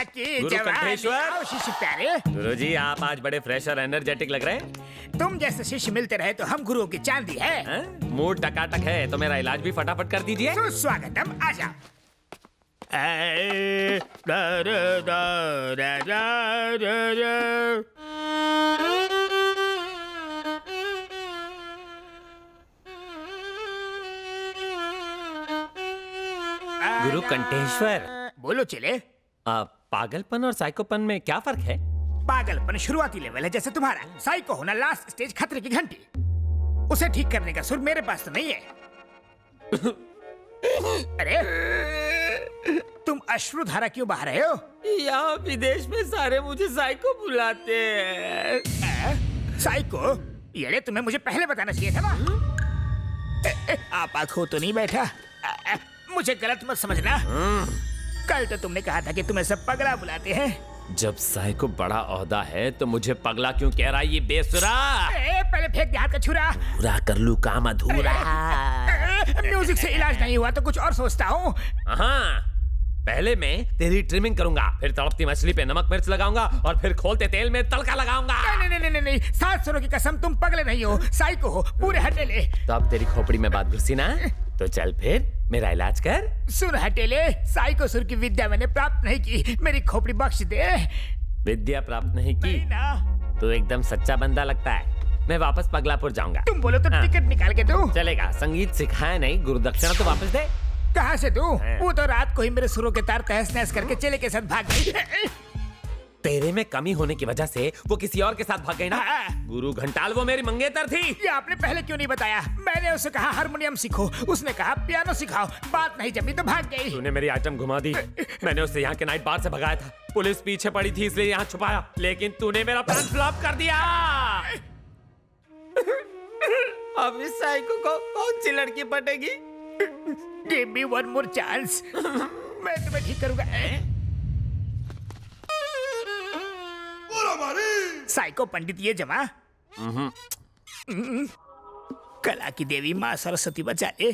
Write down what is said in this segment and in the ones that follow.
की गुरु जवानी। कंठेश्वर। आओ शिष्य प्यारे, गुरुजी आप आज बड़े फ्रेश और एनर्जेटिक लग रहे हैं। तुम जैसे शिष्य मिलते रहे तो हम गुरुओं की चांदी है। हैं? मूड टकाटक है तो मेरा इलाज भी फटाफट कर दीजिए। सुस्वागतम, आजा। गुरु कंठेश्वर, बोलो चले। पागलपन और साइकोपन में क्या फर्क है? पागलपन शुरुआती लेवल है जैसे तुम्हारा, साइको होना लास्ट स्टेज, खतरे की घंटी। उसे ठीक करने का सुर मेरे पास तो नहीं है। अरे तुम अश्रुधारा क्यों बहा रहे हो? यहाँ विदेश में सारे मुझे साइको बुलाते हैं। साइको? ये तुम्हें मुझे पहले बताना चाहिए था ना। आप आंखों तो नहीं बैठा? मुझे गलत मत समझना। कल तो तुमने कहा था कि तुम्हें सब पगला बुलाते हैं। जब साइको बड़ा ओहदा है तो मुझे पगला क्यों कह रहा है ये बेसुरा? पहले फेंक दे हाथ का छुरा। पूरा कर लूं काम अधूरा। म्यूजिक से इलाज नहीं हुआ तो कुछ और सोचता हूँ। हाँ, पहले मैं तेरी ट्रिमिंग करूंगा, फिर तड़पती मछली पे नमक मिर्च लगाऊंगा और फिर खोलते तेल में तड़का लगाऊंगा। नहीं, 7 सुरों की कसम, तुम पगले नहीं हो, साइको हो, पूरे हटेले। तो अब तेरी खोपड़ी में बात घुसी ना, तो चल फिर मेरा इलाज कर। सुन हटेले, साइको सुर की विद्या मैंने प्राप्त नहीं की, मेरी खोपड़ी बख्श दे। विद्या प्राप्त नहीं की नहीं ना। तो एकदम सच्चा बंदा लगता है। मैं वापस पगलापुर जाऊंगा। तुम बोलो तो हाँ। टिकट निकाल के दो। चलेगा, संगीत सिखाया नहीं, गुरुदक्षिणा तो वापस दे। कहाँ से दूं? हाँ। वो तो रात को ही मेरे सुरों के तार तहस नहस करके चेले के साथ भाग गई। तेरे में कमी होने की वजह से वो किसी और के साथ भाग गई ना। हाँ। गुरु घंटाल वो मेरी मंगेतर थी। ये आपने पहले क्यों नहीं बताया? मैंने उसे कहा हारमोनियम सीखो, उसने कहा पियानो सिखाओ, बात नहीं जमी तो भाग गई। तूने मेरी आइटम घुमा दी। मैंने उसे यहाँ के नाइट बार से भगाया था, पुलिस पीछे पड़ी थी इसलिए यहाँ छुपाया, लेकिन तूने मेरा प्लान फ्लॉप कर दिया। अब इस साइको को कौन सी लड़की पटेगी? Give me one more chance. मैं तुम्हें ठीक करूंगा। साइको पंडित ये जमा। कला की देवी माँ सरस्वती बचा ले।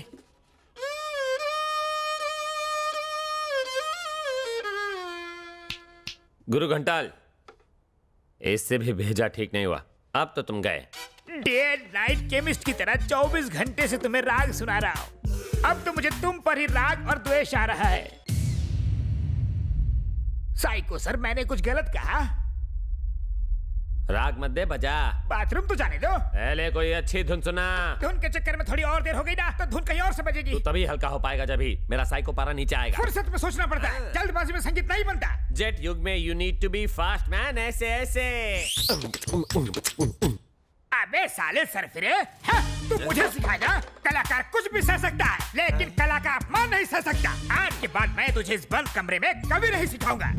गुरु घंटाल, इससे भी भेजा ठीक नहीं हुआ, अब तो तुम गए। डे नाइट केमिस्ट की तरह 24 घंटे से तुम्हें राग सुना रहा हूँ। अब तो मुझे तुम पर ही राग और द्वेष आ रहा है। साइको सर, मैंने कुछ गलत कहा? राग मत दे, बजा। बाथरूम तो जाने दो। पहले कोई अच्छी धुन सुना। धुन के चक्कर में थोड़ी और देर हो गई ना तो धुन कहीं और से बजेगी। तू तभी हल्का हो पाएगा जब ही मेरा साइको पारा नीचे आएगा। फुर्सत में सोचना पड़ता है, जल्दबाजी में संगीत नहीं बनता। जेट युग में you need to be fast man, ऐसे ऐसे। अबे साले सरफिरे, तू मुझे सिखाएगा? कलाकार कुछ भी सह सकता है, लेकिन कला का अपमान नहीं सह सकता। आज के बाद मैं तुझे इस बंद कमरे में कभी नहीं सिखाऊंगा।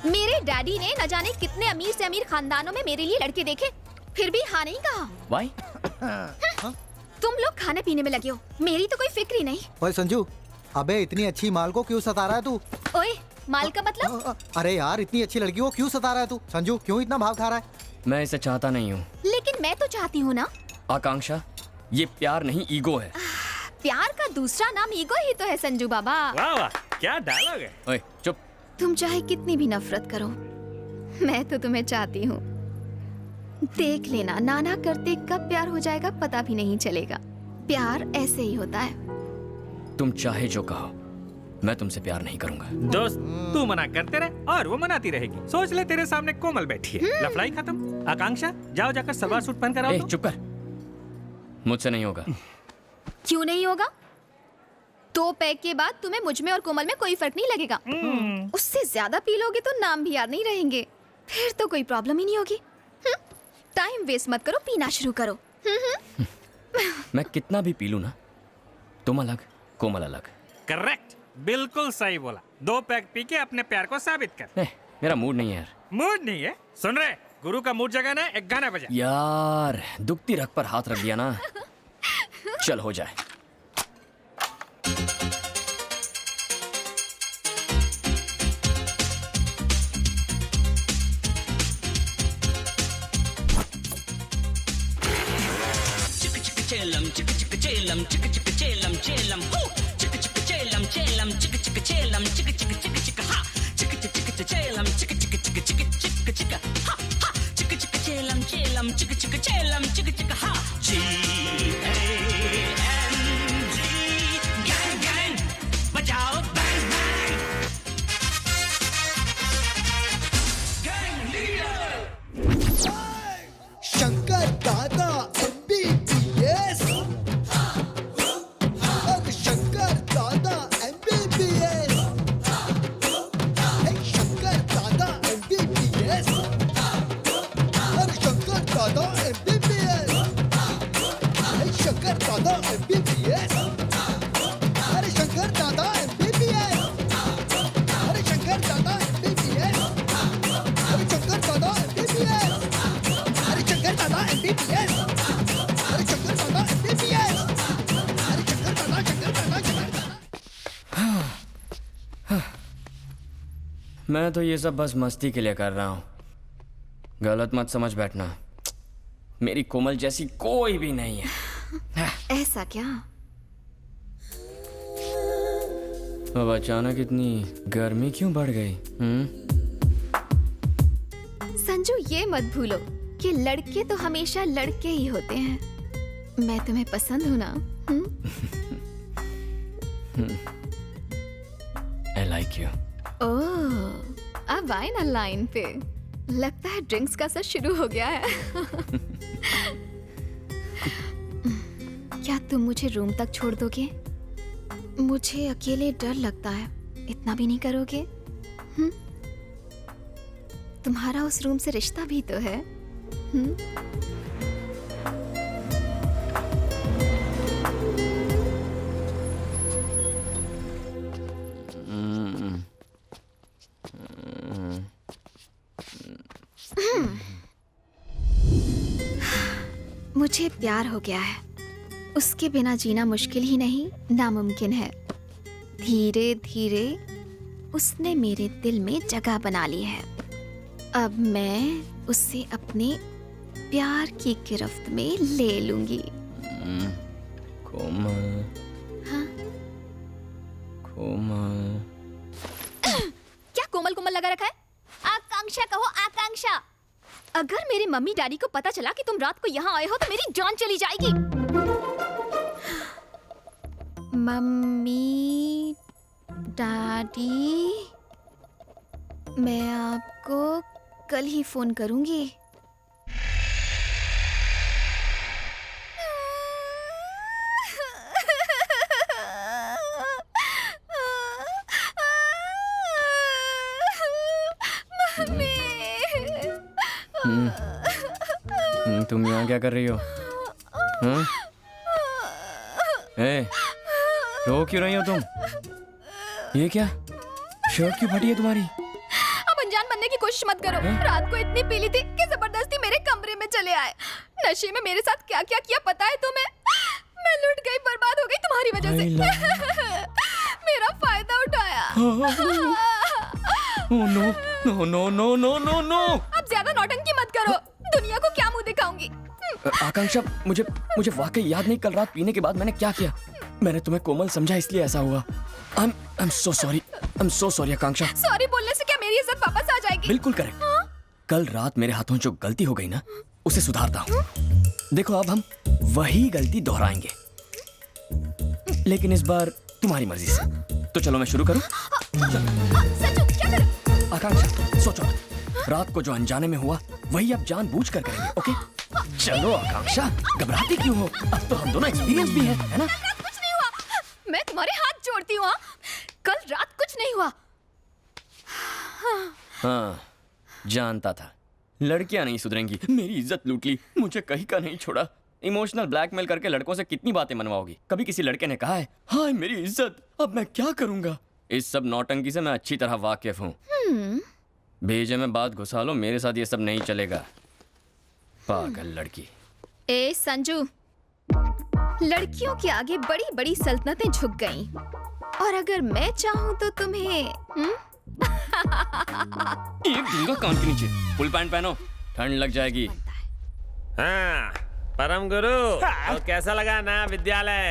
मेरे डैडी ने न जाने कितने अमीर से अमीर खानदानों में मेरे लिए लड़के देखे, फिर भी हाँ नहीं कहा। Why? तुम लोग खाने पीने में लगे हो, मेरी तो कोई फिक्र ही नहीं। ओए संजू, अबे इतनी अच्छी माल को क्यों सता रहा है तू? ओए, माल का मतलब? अरे यार, इतनी अच्छी लड़की को क्यों सता रहा है तू? संजू, क्यों इतना भाव खा रहा है? मैं इसे चाहता नहीं हूँ। लेकिन मैं तो चाहती हूँ ना। आकांक्षा, ये प्यार नहीं ईगो है। प्यार का दूसरा नाम ईगो ही तो है संजू बाबा। वाह वाह, क्या डायलॉग है। ओए चुप। तुम चाहे कितनी भी नफरत करो, मैं तो तुम्हें चाहती हूँ। देख लेना, नाना करते कब प्यार हो जाएगा पता भी नहीं चलेगा। प्यार ऐसे ही होता है। तुम चाहे जो कहो, मैं तुमसे प्यार नहीं करूंगा। दोस्त, तू मना करते रहे और वो मनाती रहेगी। सोच ले तेरे सामने कोमल बैठी है, लफड़ाई खत्म। आकांक्षा, जाओ जाकर सलवार सूट पहन कर आओ। ए, चुप कर। मुझसे नहीं होगा। क्यों नहीं होगा? 2 पैक के बाद तुम्हें मुझ में और कोमल में कोई फर्क नहीं लगेगा। उससे ज्यादा पी लोगे तो नाम भी याद नहीं रहेंगे, फिर तो कोई प्रॉब्लम ही नहीं होगी। टाइम वेस्ट मत करो, पीना शुरू करो। मैं कितना भी पी लूं ना, तुम अलग, कोमल अलग। करेक्ट, बिल्कुल सही बोला। 2 पैक पी के अपने प्यार को साबित कर। मेरा मूड नहीं है यार। मूड नहीं है? सुन रहे, गुरु का मूड जगाना है, एक गाना बजा। यार, दुखती रग पर हाथ रख दिया ना। चल हो जाए। चेलम चिक चिक चेलम चेलम हो चिक चिक चेलम चेलम चिक चिक चेलम चिक चिक चिक चिक हा चिक चिक चिक चेलम चिक चिक चिक चिक चिक चिक हा हा चिक चिक चेलम चेलम चिक चिक चेलम चिक चिक हा GANG गैंग गैंग बजाओ bang bang gang leader Shankar दादा MBBS अरे शंकर दादा MBBS शंकर दादा MBBS अरे शंकर दादा MBBS शंकर दादा MBBS अरे शंकर दादा MBBS अरे शंकर दादा MBBS अरे शंकर दादा MBBS अरे शंकर दादा MBBS अरे शंकर दादा MBBS अरे शंकर दादा शंकर दादा मैं तो ये सब बस मस्ती के लिए कर रहा हूँ। गलत मत समझ बैठना। मेरी कोमल जैसी कोई भी नहीं है। ऐसा क्या? अब अचानक इतनी गर्मी क्यों बढ़ गई? संजू, ये मत भूलो कि लड़के तो हमेशा लड़के ही होते हैं। मैं तुम्हें पसंद हूँ ना? I like you. ओह, अब आए ना लाइन पे। लगता है ड्रिंक्स का सर शुरू हो गया है। क्या तुम मुझे रूम तक छोड़ दोगे? मुझे अकेले डर लगता है। इतना भी नहीं करोगे? तुम्हारा उस रूम से रिश्ता भी तो है। मुझे प्यार हो गया है। उसके बिना जीना मुश्किल ही नहीं, नामुमकिन है। धीरे धीरे उसने मेरे दिल में जगह बना ली है। अब मैं उसे अपने प्यार की गिरफ्त में ले लूंगी। कोमल। हाँ? कोमल। क्या कोमल कोमल लगा रखा है? आकांक्षा कहो, आकांक्षा। अगर मेरे मम्मी डैडी को पता चला कि तुम रात को यहाँ आए हो तो मेरी जान चली जाएगी। मम्मी डैडी, मैं आपको कल ही फोन करूंगी। तुम यहाँ क्या कर रही हो? ए, रो क्यों रही हो तुम? ये क्या? शर्ट क्यों फटी है तुम्हारी? अब अनजान बनने की कोशिश मत करो। रात को इतनी पीली थी कि जबरदस्ती मेरे कमरे में चले आए। नशे में मेरे साथ क्या क्या किया पता है तुम्हें? मैं लुट गई, बर्बाद हो गई तुम्हारी वजह से। मेरा फायदा उठाया। No no no no no no no. अब ज्यादा नौटंकी मत करो। दुनिया को क्या मुंह दिखाऊंगी? आकांक्षा, मुझे वाकई याद नहीं कल रात पीने के बाद मैंने क्या किया। मैंने तुम्हें कोमल समझा इसलिए ऐसा हुआ। I'm so sorry Akanksha. Sorry बोलने से क्या मेरी इज्जत वापस आ जाएगी? बिल्कुल करेक्ट। कल रात मेरे हाथों जो गलती हो गई ना, उसे सुधारता हूँ। देखो अब हम वही गलती दोहराएंगे, लेकिन इस बार तुम्हारी मर्जी से। तो चलो मैं शुरू करूँ? संजू, क्या कर? आकांक्षा सोचो, रात को जो अनजाने में हुआ वही अब जानबूझकर करेंगे, ओके? चलो आकांक्षा, घबराती क्यों हो? अब तो हम दोनों एक्सपीरियंस भी है ना? कुछ नहीं हुआ। मैं तुम्हारे हाथ जोड़ती हूँ। कल रात कुछ नहीं हुआ। हाँ, जानता था लड़कियां नहीं सुधरेंगी। मेरी इज्जत लूट ली, मुझे कहीं का नहीं छोड़ा। इमोशनल ब्लैकमेल करके लड़कों से कितनी बातें मनवाओगी? कभी किसी लड़के ने कहा है हाय मेरी इज्जत? अब मैं क्या करूंगा? इस सब नौटंकी से मैं अच्छी तरह वाकिफ हूँ। भेजे में बात घुसा लो, मेरे साथ ये सब नहीं चलेगा। पागल लड़की। ए संजू, लड़कियों के आगे बड़ी बड़ी सल्तनतें झुक गईं। और अगर मैं चाहूं तो तुम्हें एक दूंगा कान के नीचे। फुल पैंट पहनो, ठंड लग जाएगी। हाँ, परम गुरु, हाँ। तो कैसा लगा नया विद्यालय?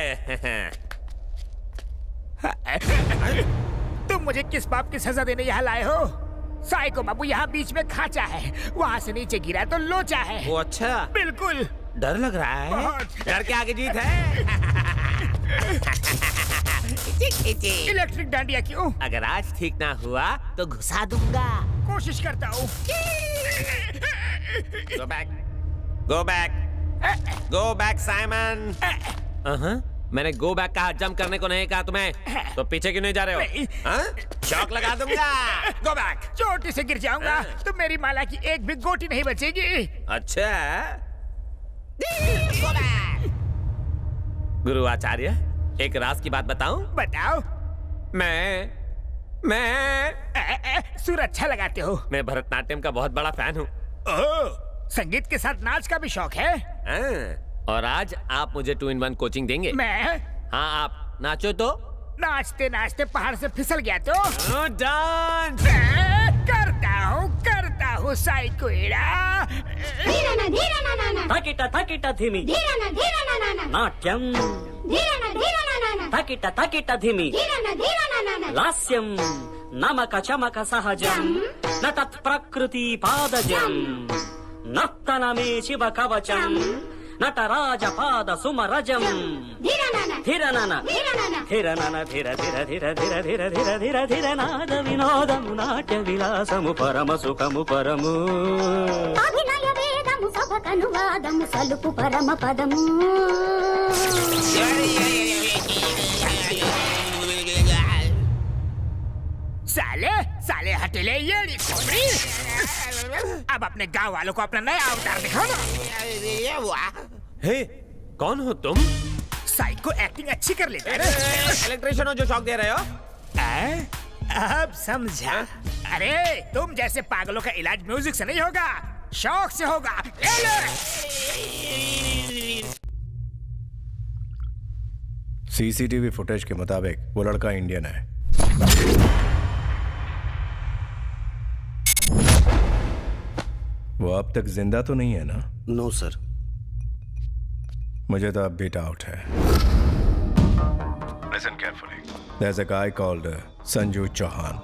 तुम मुझे किस पाप की सजा देने यहाँ लाए हो? साइको बाबू यहाँ बीच में खाचा है, वहाँ से नीचे गिरा तो लोचा है। वो अच्छा, बिल्कुल। डर लग रहा है। बहुत। डर के आगे जीत है। इलेक्ट्रिक डांडिया क्यों? अगर आज ठीक ना हुआ तो घुसा दूंगा। कोशिश करता हूँ। Go back. Go back. Go back, Simon. मैंने गो बैक कहा, जंप करने को नहीं कहा तुम्हें। तो पीछे क्यों नहीं जा रहे नहीं। हो? हाँ? शॉक लगा दूंगा। Go back. चोटी से गिर जाऊंगा तो मेरी माला की एक भी गोटी नहीं बचेगी। अच्छा। Go back. गुरु आचार्य, एक राज की बात बताऊं? बताओ। मैं सुर अच्छा लगाते हो। मैं भरतनाट्यम का बहुत बड़ा फैन हूँ। ओह, संगीत के साथ नाच का भी शौक है। और आज आप मुझे 2-in-1 कोचिंग देंगे? मैं हाँ, आप नाचो तो। नाचते नाचते पहाड़ से फिसल गया तो डांस। करता हूँ साइकोइड़ा। తకిట తకిట ధిమి నాట్యం తకిట తకిట ధిమి లాస్యం నమక చమక సహజం నతత్ ప్రకృతి పాదజం నత్తనమే శివ కవచం నటరాజ పాద సుమరజం ధిరనన ధిరనన ధిర ధిర ధిర ధిర ధిర ధిర ధిర ధిర నాద వినోదము నాట్య విలాసము పరమ సుఖము పరము అభినయ వేదము సభకనువాదము సలుపు పరమ పదము साले हटेले ये खोपड़ी। अब अपने गांव वालों को अपना नया अवतार दिखाओ ना। हे, कौन हो तुम? साइको एक्टिंग अच्छी कर लेता है। इलेक्ट्रिशियन हो जो शॉक दे रहे हो? अब समझा। अरे तुम जैसे पागलों का इलाज म्यूजिक से नहीं होगा, शौक से होगा। सीसीटीवी फुटेज के मुताबिक वो लड़का इंडियन है। वो अब तक जिंदा तो नहीं है ना? No sir. मुझे तो अब भी डाउट है। Listen carefully. There's a guy called Sanju Chauhan.